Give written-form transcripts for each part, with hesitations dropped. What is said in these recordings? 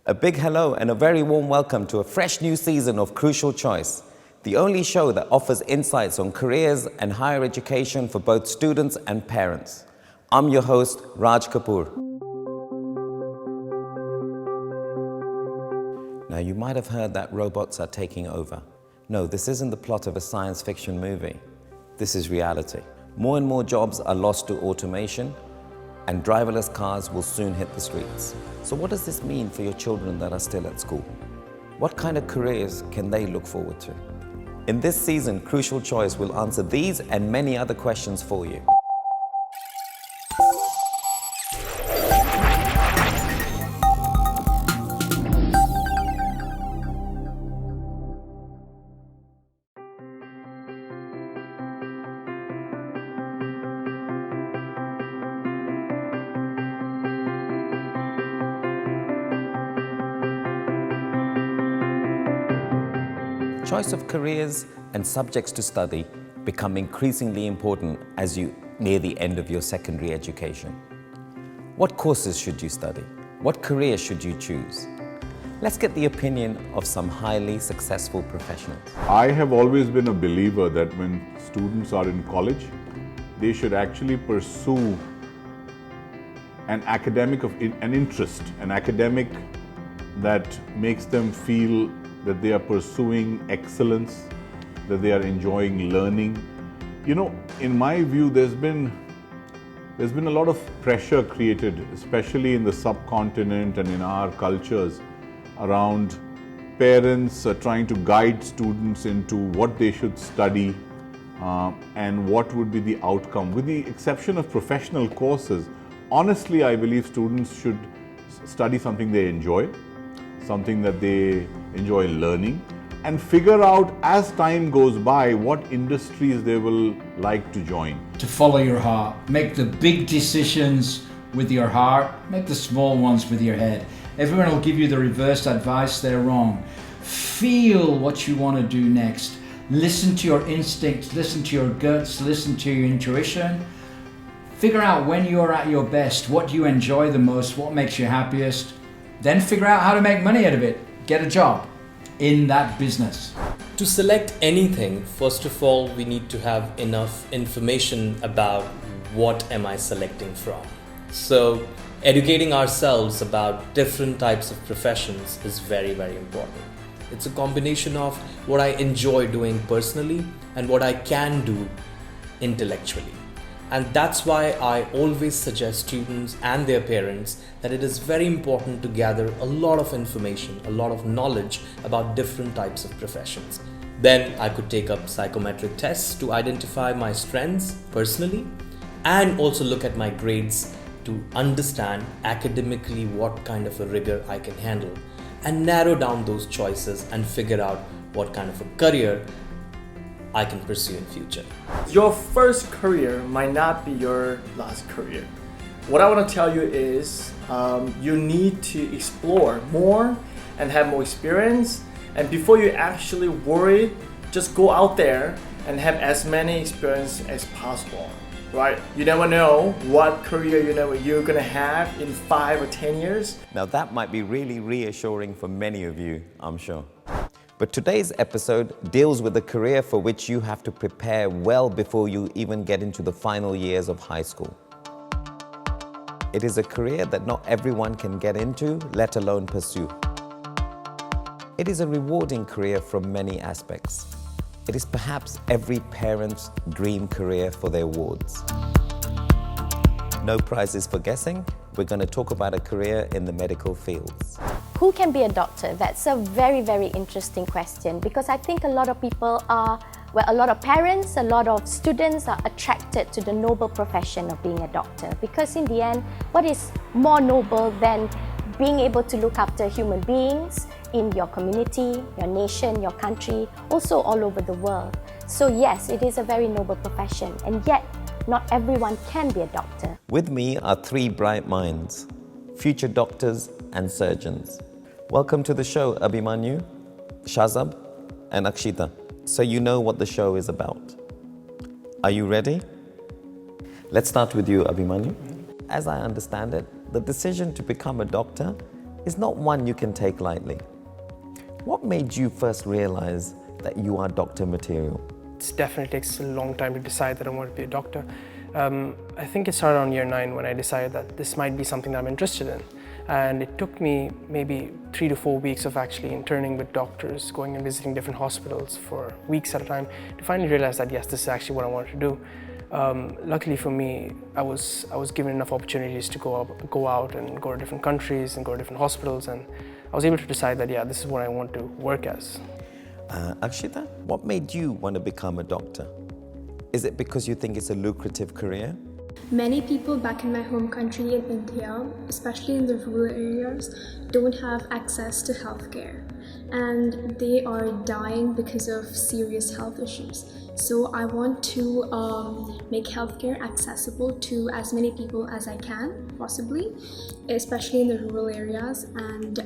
A big hello and a very warm welcome to a fresh new season of Crucial Choice, the only show that offers insights on careers and higher education for both students and parents. I'm your host, Raj Kapoor. Now, you might have heard that robots are taking over. No, this isn't the plot of a science fiction movie. This is reality. More and more jobs are lost to automation, and driverless cars will soon hit the streets. So what does this mean for your children that are still at school? What kind of careers can they look forward to? In this season, Crucial Choice will answer these and many other questions for you. Choice of careers and subjects to study become increasingly important as you near the end of your secondary education. What courses should you study? What career should you choose? Let's get the opinion of some highly successful professionals. I have always been a believer that when students are in college, they should actually pursue an academic that makes them feel that they are pursuing excellence, that they are enjoying learning. You know, in my view, there's been a lot of pressure created, especially in the subcontinent and in our cultures, around parents trying to guide students into what they should study and what would be the outcome. With the exception of professional courses, honestly, I believe students should study something they enjoy, something that they enjoy learning, and figure out as time goes by what industries they will like to join. To follow your heart, make the big decisions with your heart, make the small ones with your head. Everyone will give you the reverse advice, they're wrong. Feel what you want to do next. Listen to your instincts, listen to your guts, listen to your intuition. Figure out when you're at your best, what you enjoy the most, what makes you happiest. Then figure out how to make money out of it. Get a job in that business. To select anything, first of all, we need to have enough information about what am I selecting from. So educating ourselves about different types of professions is very, very important. It's a combination of what I enjoy doing personally and what I can do intellectually. And that's why I always suggest students and their parents that it is very important to gather a lot of information, a lot of knowledge about different types of professions. Then I could take up psychometric tests to identify my strengths personally and also look at my grades to understand academically what kind of a rigor I can handle and narrow down those choices and figure out what kind of a career I can pursue in future. Your first career might not be your last career. What I want to tell you is you need to explore more and have more experience. And before you actually worry, just go out there and have as many experience as possible, right? You never know what career you're going to have in 5 or 10 years. Now that might be really reassuring for many of you, I'm sure. But today's episode deals with a career for which you have to prepare well before you even get into the final years of high school. It is a career that not everyone can get into, let alone pursue. It is a rewarding career from many aspects. It is perhaps every parent's dream career for their wards. No prizes for guessing. We're going to talk about a career in the medical fields. Who can be a doctor? That's a very, very interesting question because I think a lot of people are, a lot of parents, a lot of students are attracted to the noble profession of being a doctor because in the end, what is more noble than being able to look after human beings in your community, your nation, your country, also all over the world. So yes, it is a very noble profession and yet not everyone can be a doctor. With me are 3 bright minds, future doctors and surgeons. Welcome to the show, Abhimanyu, Shazab and Akshita. So you know what the show is about. Are you ready? Let's start with you, Abhimanyu. As I understand it, the decision to become a doctor is not one you can take lightly. What made you first realize that you are doctor material? It definitely takes a long time to decide that I want to be a doctor. I think it started on year 9 when I decided that this might be something that I'm interested in. And it took me maybe 3 to 4 weeks of actually interning with doctors, going and visiting different hospitals for weeks at a time to finally realize that yes, this is actually what I wanted to do. Luckily for me, I was given enough opportunities to go out and go to different countries and go to different hospitals, and I was able to decide that yeah, this is what I want to work as. Akshita, what made you want to become a doctor? Is it because you think it's a lucrative career? Many people back in my home country in India, especially in the rural areas, don't have access to healthcare, and they are dying because of serious health issues. So I want to make healthcare accessible to as many people as I can, possibly, especially in the rural areas, and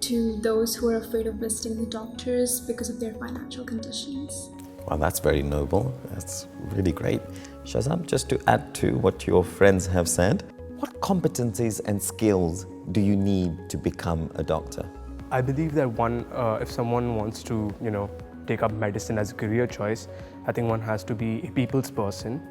to those who are afraid of visiting the doctors because of their financial conditions. Well, that's very noble. That's really great. Shazam, just to add to what your friends have said, what competencies and skills do you need to become a doctor? I believe that if someone wants to, take up medicine as a career choice, I think one has to be a people's person.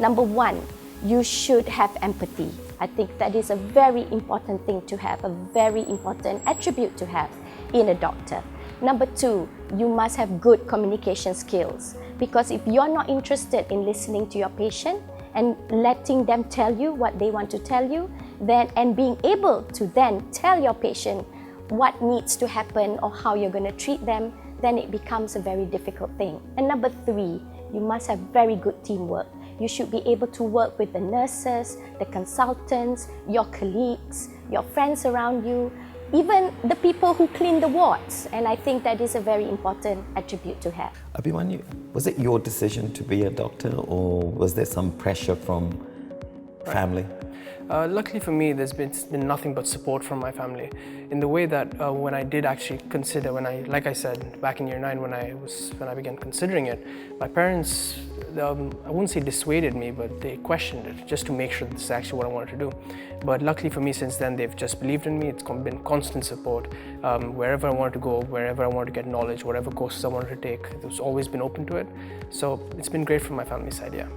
Number one, you should have empathy. I think that is a very important thing to have, a very important attribute to have in a doctor. Number two, you must have good communication skills, because if you're not interested in listening to your patient and letting them tell you what they want to tell you, then and being able to then tell your patient what needs to happen or how you're going to treat them, then it becomes a very difficult thing. And number three, you must have very good teamwork. You should be able to work with the nurses, the consultants, your colleagues, your friends around you, even the people who clean the wards. And I think that is a very important attribute to have. Abhimanyu, was it your decision to be a doctor, or was there some pressure from family? Luckily for me, there's been nothing but support from my family, in the way that when I did actually consider, like I said, back in year 9 when I began considering it, my parents, I wouldn't say dissuaded me, but they questioned it just to make sure this is actually what I wanted to do. But luckily for me, since then, they've just believed in me. It's been constant support. Wherever I wanted to go, wherever I wanted to get knowledge, whatever courses I wanted to take, it's always been open to it. So it's been great from my family side, yeah.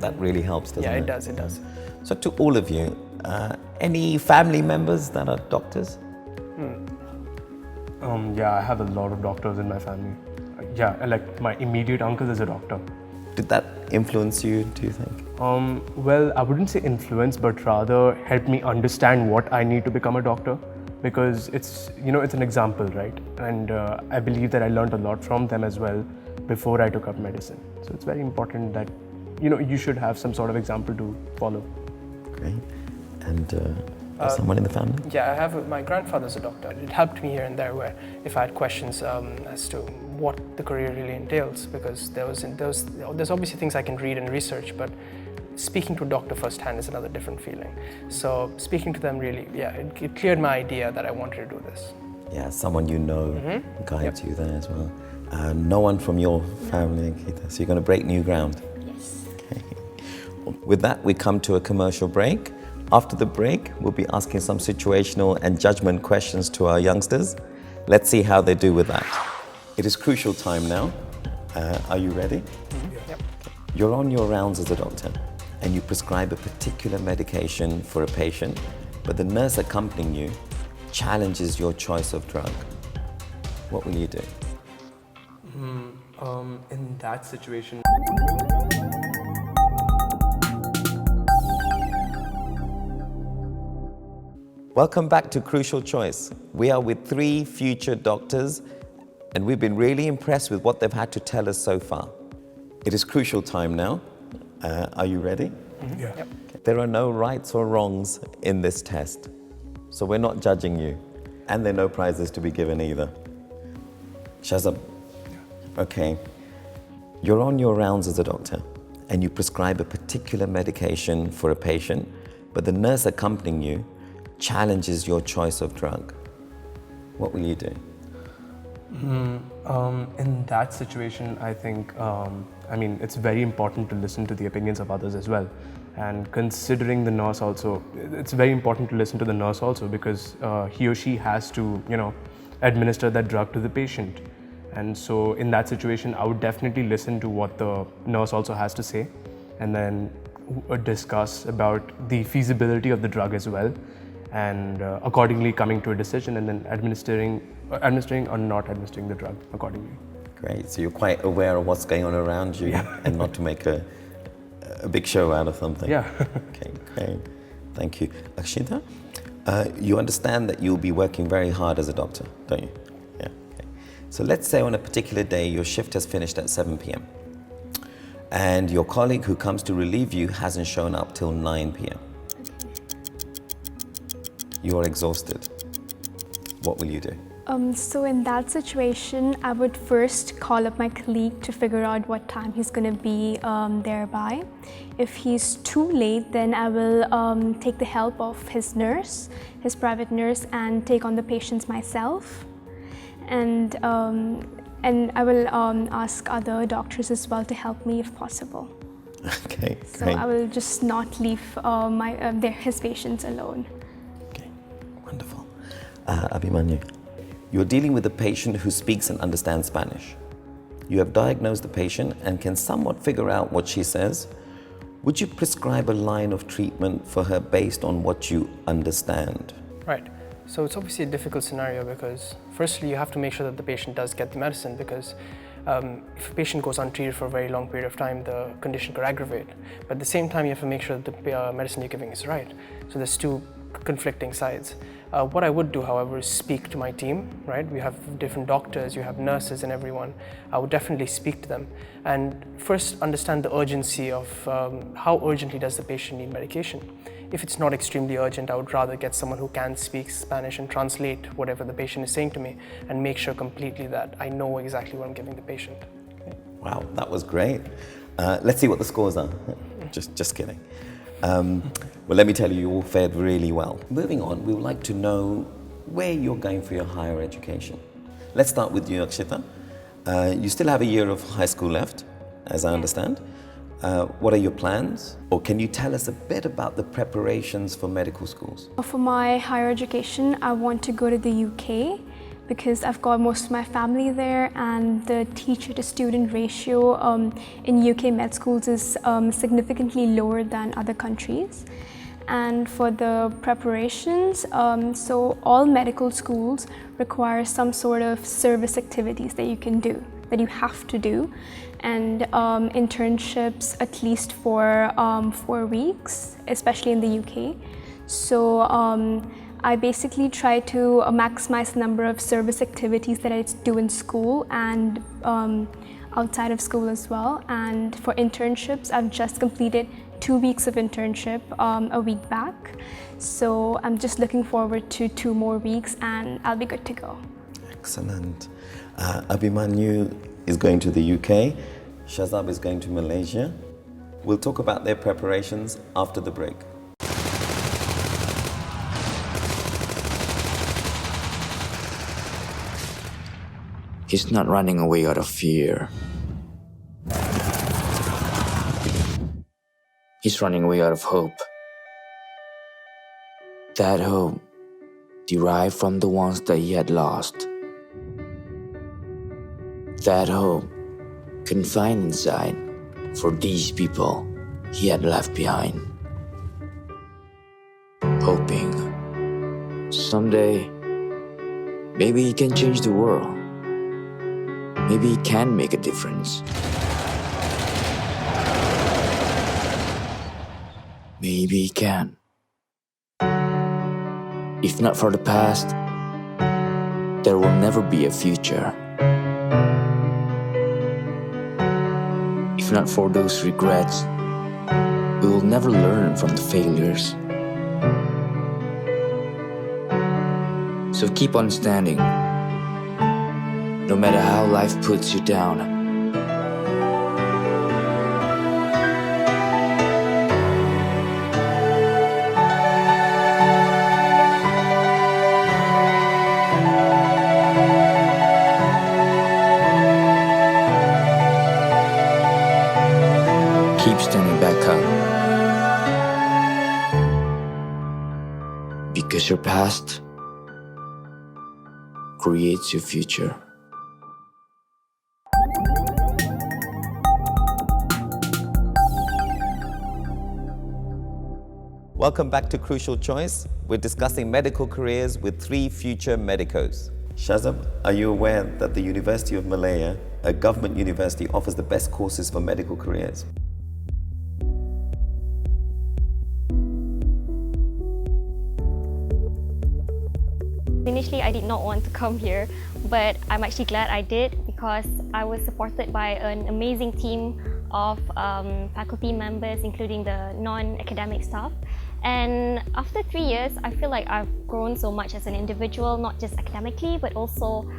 That really helps, doesn't it? Yeah, it does. So to all of you, any family members that are doctors? Yeah, I have a lot of doctors in my family. Yeah, like my immediate uncle is a doctor. Did that influence you, do you think? Well, I wouldn't say influence, but rather help me understand what I need to become a doctor, because it's an example, right? And I believe that I learned a lot from them as well before I took up medicine. So it's very important that you should have some sort of example to follow. Great. And someone in the family? Yeah, my grandfather's a doctor. It helped me here and there where if I had questions as to what the career really entails, because there's obviously things I can read and research, but speaking to a doctor firsthand is another different feeling. So speaking to them really, it cleared my idea that I wanted to do this. Yeah, someone guides you there as well. No one from your family, Ankita, so you're going to break new ground. Yes. Okay. With that, we come to a commercial break. After the break, we'll be asking some situational and judgment questions to our youngsters. Let's see how they do with that. It is crucial time now. Are you ready? Yep. You're on your rounds as a doctor, and you prescribe a particular medication for a patient, but the nurse accompanying you challenges your choice of drug. What will you do? In that situation, Welcome back to Crucial Choice. We are with 3 future doctors, and we've been really impressed with what they've had to tell us so far. It is crucial time now. Are you ready? Yeah. Yep. There are no rights or wrongs in this test, so we're not judging you, and there are no prizes to be given either. Shazam. Okay. You're on your rounds as a doctor, and you prescribe a particular medication for a patient, but the nurse accompanying you challenges your choice of drug. What will you do? In that situation, I think, it's very important to listen to the opinions of others as well. And considering the nurse also, it's very important to listen to the nurse also, because he or she has to, administer that drug to the patient. And so in that situation, I would definitely listen to what the nurse also has to say, and then discuss about the feasibility of the drug as well, and accordingly coming to a decision, and then administering or not administering the drug accordingly. Great. So you're quite aware of what's going on around you, and not to make a big show out of something. Yeah. Okay, great. Thank you. Akshita, you understand that you'll be working very hard as a doctor, don't you? Yeah. Okay. So let's say on a particular day your shift has finished at 7 p.m. and your colleague who comes to relieve you hasn't shown up till 9 p.m. You're exhausted. What will you do? So in that situation, I would first call up my colleague to figure out what time he's going to be there by. If he's too late, then I will take the help of his nurse, his private nurse, and take on the patients myself. And I will ask other doctors as well to help me if possible. Okay, So great. I will just not leave his patients alone. Okay, wonderful. Abhimanyu, you're dealing with a patient who speaks and understands Spanish. You have diagnosed the patient and can somewhat figure out what she says. Would you prescribe a line of treatment for her based on what you understand? Right. So it's obviously a difficult scenario because firstly you have to make sure that the patient does get the medicine, because if a patient goes untreated for a very long period of time, the condition could aggravate. But at the same time, you have to make sure that the medicine you're giving is right. So there's two conflicting sides. What I would do, however, is speak to my team, right? We have different doctors, you have nurses and everyone. I would definitely speak to them and first understand the urgency of how urgently does the patient need medication. If it's not extremely urgent, I would rather get someone who can speak Spanish and translate whatever the patient is saying to me and make sure completely that I know exactly what I'm giving the patient. Wow, that was great. Let's see what the scores are. Just kidding. Well, let me tell you, you all fared really well. Moving on, we would like to know where you're going for your higher education. Let's start with you, Akshita. You still have a year of high school left, as I understand. What are your plans? Or can you tell us a bit about the preparations for medical schools? For my higher education, I want to go to the UK because I've got most of my family there, and the teacher to student ratio in UK med schools is significantly lower than other countries. And for the preparations, so all medical schools require some sort of service activities that you can do, that you have to do, and internships at least for 4 weeks, especially in the UK. So I basically try to maximize the number of service activities that I do in school and outside of school as well. And for internships, I've just completed 2 weeks of internship a week back. So I'm just looking forward to 2 more weeks and I'll be good to go. Excellent. Abhimanyu is going to the UK. Shazab is going to Malaysia. We'll talk about their preparations after the break. He's not running away out of fear. He's running away out of hope. That hope derived from the ones that he had lost. That hope confined inside for these people he had left behind. Hoping someday maybe he can change the world. Maybe he can make a difference. Maybe he can. If not for the past, there will never be a future. If not for those regrets, we will never learn from the failures. So keep on standing, no matter how life puts you down. Keep standing back up. Because your past creates your future. Welcome back to Crucial Choice. We're discussing medical careers with 3 future medicos. Shazab, are you aware that the University of Malaya, a government university, offers the best courses for medical careers? Initially, I did not want to come here, but I'm actually glad I did because I was supported by an amazing team of faculty members, including the non-academic staff. And after 3 years, I feel like I've grown so much as an individual, not just academically, but also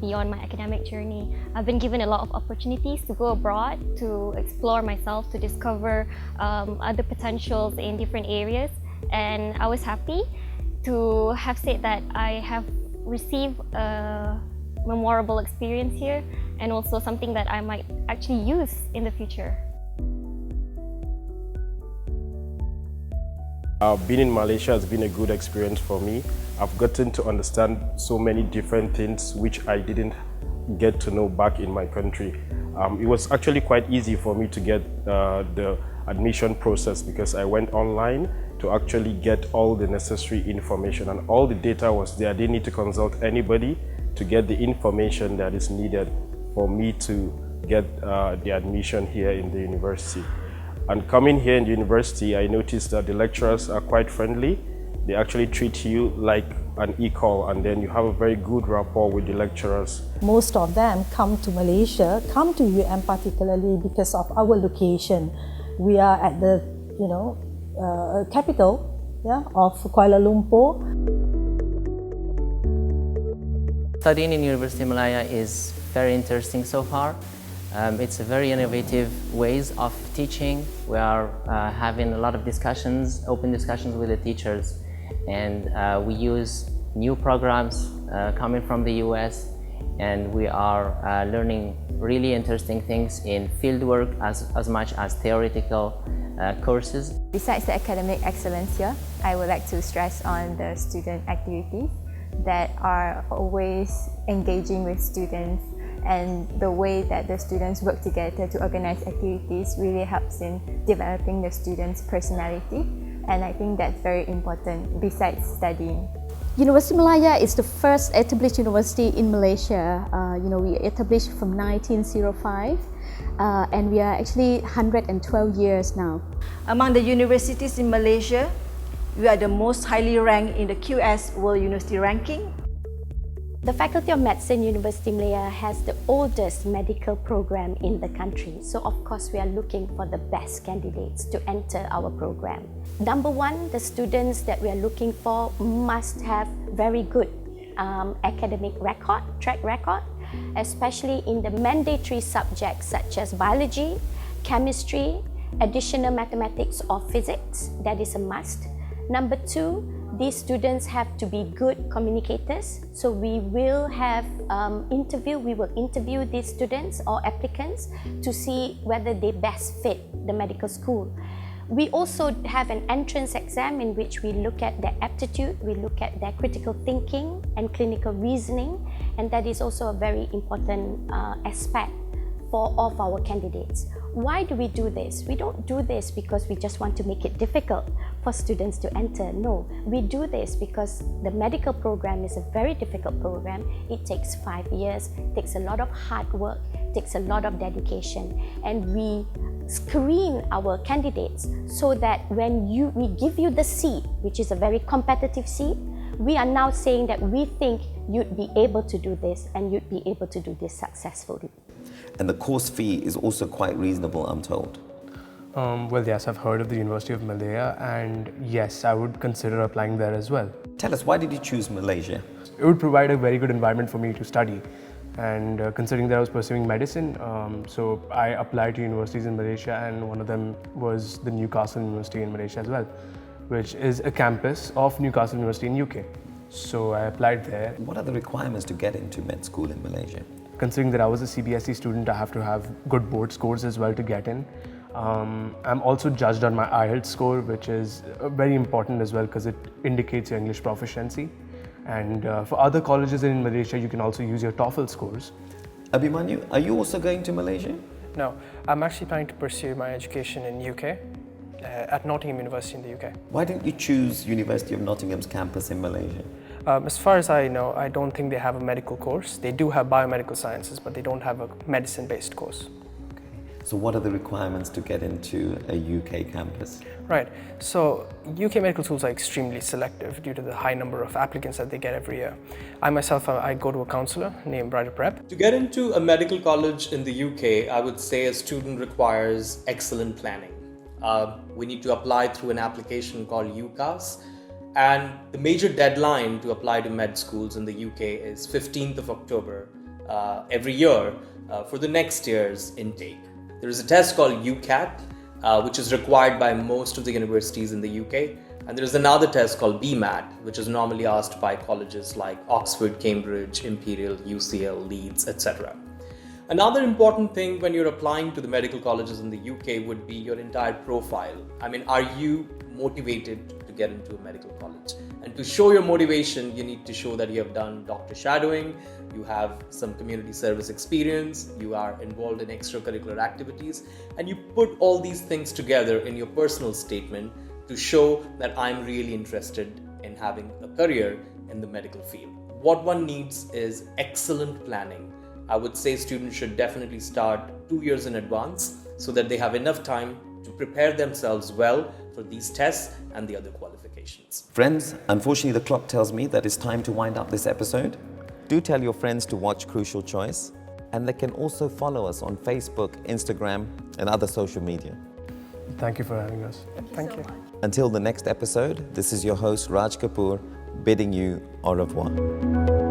beyond my academic journey. I've been given a lot of opportunities to go abroad, to explore myself, to discover other potentials in different areas. And I was happy to have said that I have received a memorable experience here and also something that I might actually use in the future. Being in Malaysia has been a good experience for me. I've gotten to understand so many different things which I didn't get to know back in my country. It was actually quite easy for me to get the admission process because I went online to actually get all the necessary information, and all the data was there. I didn't need to consult anybody to get the information that is needed for me to get the admission here in the university. And coming here in the university, I noticed that the lecturers are quite friendly. They actually treat you like an equal, and then you have a very good rapport with the lecturers. Most of them come to Malaysia, come to UM particularly because of our location. We are at the, capital of Kuala Lumpur. Studying in University of Malaya is very interesting so far. It's a very innovative ways of teaching. We are having a lot of discussions, open discussions with the teachers, and we use new programs coming from the US, and we are learning really interesting things in fieldwork as much as theoretical courses. Besides the academic excellence here, I would like to stress on the student activities that are always engaging with students, and the way that the students work together to organize activities really helps in developing the students' personality, and I think that's very important besides studying. University of Malaya is the first established university in Malaysia. We established from 1905 and we are actually 112 years now. Among the universities in Malaysia, we are the most highly ranked in the QS World University Ranking. The Faculty of Medicine, University of Malaya has the oldest medical program in the country. So of course we are looking for the best candidates to enter our program. Number one, the students that we are looking for must have very good academic track record, especially in the mandatory subjects such as biology, chemistry, additional mathematics or physics. That is a must. Number two, these students have to be good communicators. So we will have we will interview these students or applicants to see whether they best fit the medical school. We also have an entrance exam in which we look at their aptitude, we look at their critical thinking and clinical reasoning, and that is also a very important aspect of our candidates. Why do we do this? We don't do this because we just want to make it difficult for students to enter. No, we do this because the medical program is a very difficult program. It takes 5 years, takes a lot of hard work, takes a lot of dedication, and we screen our candidates so that when we give you the seat, which is a very competitive seat, we are now saying that we think you'd be able to do this and you'd be able to do this successfully. And the course fee is also quite reasonable, I'm told. Well, yes, I've heard of the University of Malaya, and yes, I would consider applying there as well. Tell us, why did you choose Malaysia? It would provide a very good environment for me to study, and considering that I was pursuing medicine, so I applied to universities in Malaysia, and one of them was the Newcastle University in Malaysia as well, which is a campus of Newcastle University in UK. So I applied there. What are the requirements to get into med school in Malaysia? Considering that I was a CBSE student, I have to have good board scores as well to get in. I'm also judged on my IELTS score, which is very important as well because it indicates your English proficiency. And for other colleges in Malaysia, you can also use your TOEFL scores. Abhimanyu, are you also going to Malaysia? No, I'm actually planning to pursue my education in UK, at Nottingham University in the UK. Why didn't you choose University of Nottingham's campus in Malaysia? As far as I know, I don't think they have a medical course. They do have biomedical sciences, but they don't have a medicine-based course. So what are the requirements to get into a UK campus? Right, so UK medical schools are extremely selective due to the high number of applicants that they get every year. I myself, I go to a counsellor named Brighter Prep. To get into a medical college in the UK, I would say a student requires excellent planning. We need to apply through an application called UCAS, and the major deadline to apply to med schools in the UK is 15th of October every year for the next year's intake. There is a test called UCAT, which is required by most of the universities in the UK. And there is another test called BMAT, which is normally asked by colleges like Oxford, Cambridge, Imperial, UCL, Leeds, etc. Another important thing when you're applying to the medical colleges in the UK would be your entire profile. I mean, are you motivated to get into a medical college? And to show your motivation, you need to show that you have done doctor shadowing, you have some community service experience, you are involved in extracurricular activities, and you put all these things together in your personal statement to show that I'm really interested in having a career in the medical field. What one needs is excellent planning. I would say students should definitely start 2 years in advance so that they have enough time to prepare themselves well for these tests and the other qualifications. Friends, unfortunately the clock tells me that it's time to wind up this episode. Do tell your friends to watch Crucial Choice, and they can also follow us on Facebook, Instagram, and other social media. Thank you for having us. Thank you. Until the next episode, this is your host Raj Kapoor bidding you au revoir.